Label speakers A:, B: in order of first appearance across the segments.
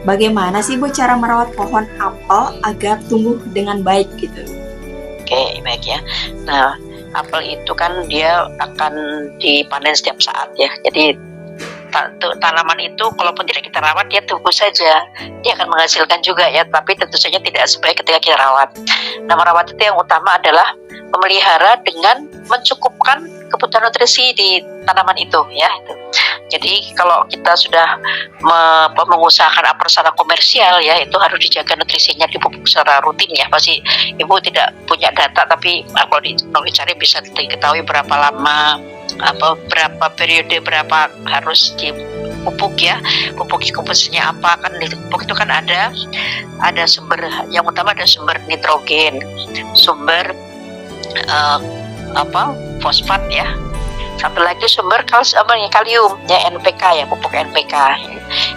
A: bagaimana sih Bu cara merawat pohon apel agar tumbuh dengan baik gitu?
B: Oke, baik ya. Nah, apel itu kan dia akan dipanen setiap saat ya. Jadi tanaman itu kalaupun tidak kita rawat dia tumbuh saja, dia akan menghasilkan juga ya, tapi tentu saja tidak sebaik ketika kita rawat. Nah, merawat itu yang utama adalah memelihara dengan mencukupkan kebutuhan nutrisi di tanaman itu ya. Jadi kalau kita sudah mengusahakan apel secara komersial ya, itu harus dijaga nutrisinya, dipupuk secara rutin ya. Pasti ibu tidak punya data, tapi kalau dicari bisa diketahui berapa lama, berapa periode, berapa harus dipupuk ya, pupuk komposisinya apa. Kan di pupuk itu kan ada sumber yang utama, ada sumber nitrogen, sumber fosfat ya, satu lagi sumber kalium ya, NPK ya, pupuk NPK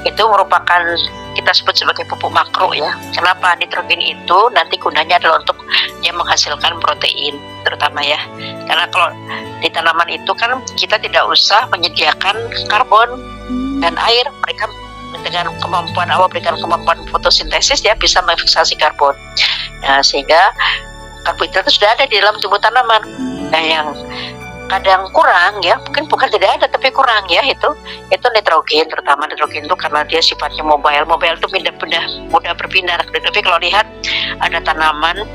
B: itu merupakan kita sebut sebagai pupuk makro ya. Kenapa? Nitrogen itu nanti gunanya adalah untuk dia menghasilkan protein terutama ya, karena kalau di tanaman itu kan kita tidak usah menyediakan karbon dan air, mereka dengan kemampuan berikan kemampuan fotosintesis dia bisa memfiksasi karbon. Nah, sehingga karbohidrat itu sudah ada di dalam tubuh tanaman. Nah, yang kadang kurang ya, mungkin bukan tidak ada tapi kurang ya, itu nitrogen, terutama nitrogen itu karena dia sifatnya mobile itu mudah berpindah. Tapi kalau lihat ada tanaman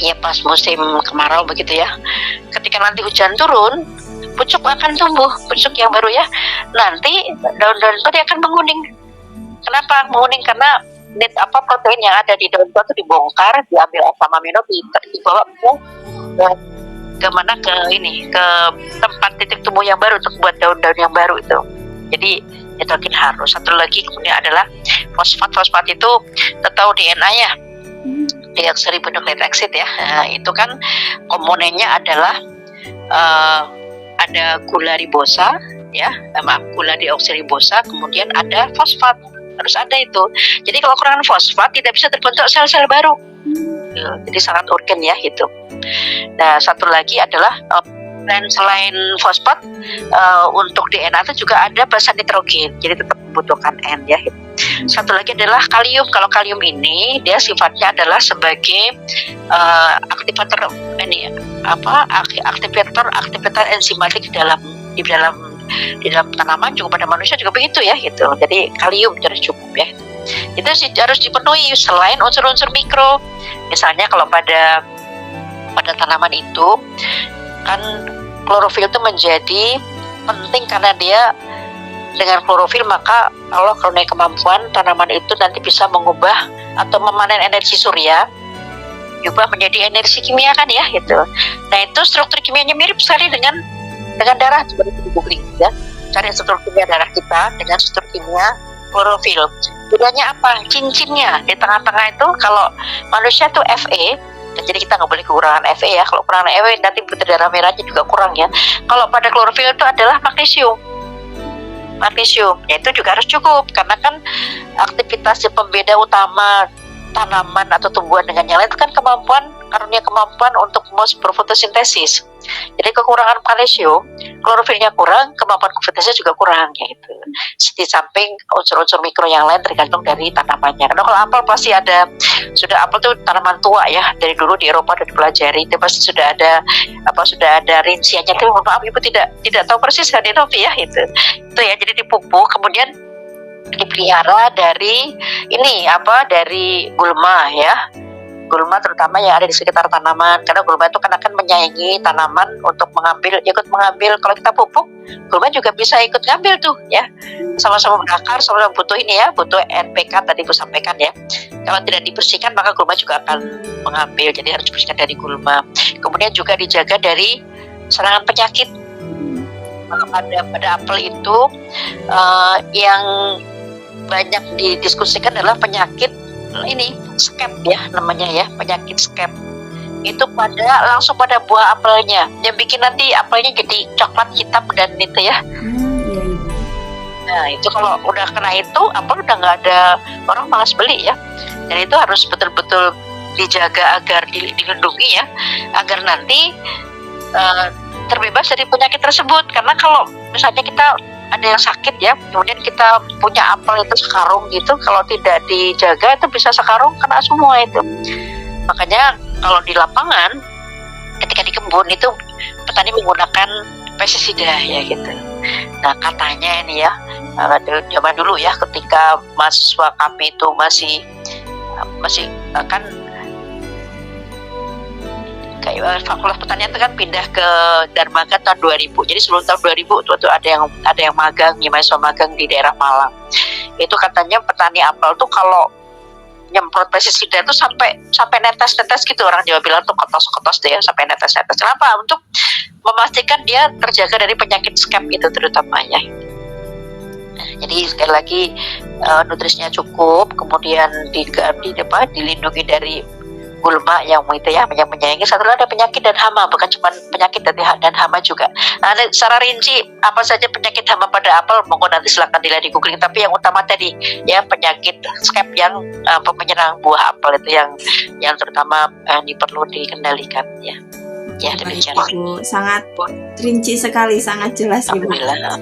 B: ya pas musim kemarau begitu ya, ketika nanti hujan turun, pucuk akan tumbuh, pucuk yang baru ya, nanti daun-daun itu dia akan menguning. Kenapa menguning? Karena protein yang ada di daun itu dibongkar, diambil asam amino, dibawa ke mana, ke tempat titik tumbuh yang baru untuk buat daun-daun yang baru itu. Jadi nitrogen harus. Satu lagi kemudian adalah fosfat itu tahu DNA ya, deoksiribonukleik acid ya. Nah, itu kan komponennya adalah ada gula ribosa ya, gula deoksiribosa, kemudian ada fosfat, harus ada itu. Jadi kalau kekurangan fosfat tidak bisa terbentuk sel-sel baru. Jadi sangat urgen ya itu. Nah, satu lagi adalah dan selain fosfat untuk DNA itu juga ada basa nitrogen, jadi tetap membutuhkan N ya. Satu lagi adalah kalium. Kalau kalium ini dia sifatnya adalah sebagai aktivator aktivator enzimatik di dalam tanaman, juga pada manusia juga begitu ya gitu. Jadi kalium harus cukup ya. Itu harus dipenuhi selain unsur-unsur mikro. Misalnya kalau pada tanaman itu kan klorofil itu menjadi penting karena dia dengan klorofil maka Allah karunia kemampuan tanaman itu nanti bisa mengubah atau memanen energi surya diubah menjadi energi kimia kan ya gitu. Nah, itu struktur kimianya mirip sekali dengan darah. Coba di googling ya, cari struktur kimia darah kita dengan struktur kimia klorofil. Bedanya apa? Cincinnya di tengah-tengah itu, kalau manusia tuh Fe, jadi kita nggak boleh kekurangan Fe ya. Kalau kekurangan Fe nanti butir darah merahnya juga kurang ya. Kalau pada klorofil itu adalah magnesium, ya itu juga harus cukup, karena kan aktivitas pembeda utama tanaman atau tumbuhan dengan yang lain itu kan karunia kemampuan untuk berfotosintesis. Jadi kekurangan kalsium, klorofilnya kurang, kemampuan fotosintesisnya juga kurang ya itu. Di samping unsur-unsur mikro yang lain tergantung dari tanamannya. Karena kalau apel pasti apel itu tanaman tua ya, dari dulu di Eropa sudah dipelajari, itu pasti sudah ada rinciannya. Tapi maaf ibu tidak tahu persis kan itu ya itu ya. Jadi dipupuk kemudian dipelihara dari gulma ya. Gulma terutama yang ada di sekitar tanaman, karena gulma itu kan akan menyaingi tanaman untuk ikut mengambil. Kalau kita pupuk, gulma juga bisa ikut ngambil tuh ya, sama-sama berakar, sama-sama butuh butuh NPK tadi ibu sampaikan ya. Kalau tidak dibersihkan maka gulma juga akan mengambil, jadi harus dibersihkan dari gulma. Kemudian juga dijaga dari serangan penyakit. Pada apel itu yang banyak didiskusikan adalah penyakit skep ya namanya ya, penyakit skep itu langsung pada buah apelnya, yang bikin nanti apelnya jadi coklat hitam dan itu ya. Nah, itu kalau udah kena itu apel udah nggak ada, orang malas beli ya. Dan itu harus betul-betul dijaga agar dilindungi ya, agar nanti terbebas dari penyakit tersebut. Karena kalau misalnya kita ada yang sakit ya, kemudian kita punya apel itu sekarung gitu, kalau tidak dijaga itu bisa sekarung kena semua itu. Makanya kalau di lapangan ketika di kebun itu petani menggunakan pestisida ya gitu. Nah katanya ini ya, zaman dulu ya ketika mahasiswa kami itu masih kan kayak Fakultas Pertanian itu kan pindah ke Darmaka tahun 2000. Jadi sebelum tahun 2000 itu ada yang magang, ya mahasiswa magang di daerah Malang. Itu katanya petani apel tuh kalau nyemprot pestisida itu sampai netes-netes gitu, orang Jawa bilang tuh kotos-kotos deh ya, sampai netes-netes. Kenapa? Untuk memastikan dia terjaga dari penyakit skep itu terutamanya. Jadi sekali lagi nutrisinya cukup, kemudian dilindungi dari gulma yang itu ya, yang menyayangi. Satu lagi ada penyakit dan hama, bukan cuma penyakit dan hama juga. Nah, secara rinci apa saja penyakit hama pada apel, monggo nanti silakan dilihat di googling. Tapi yang utama tadi ya penyakit skep yang menyerang buah apel itu yang terutama ini perlu dikendalikan ya. Ya demikian.
A: Ibu, sangat rinci sekali, sangat jelas Ibu.
B: Alhamdulillah.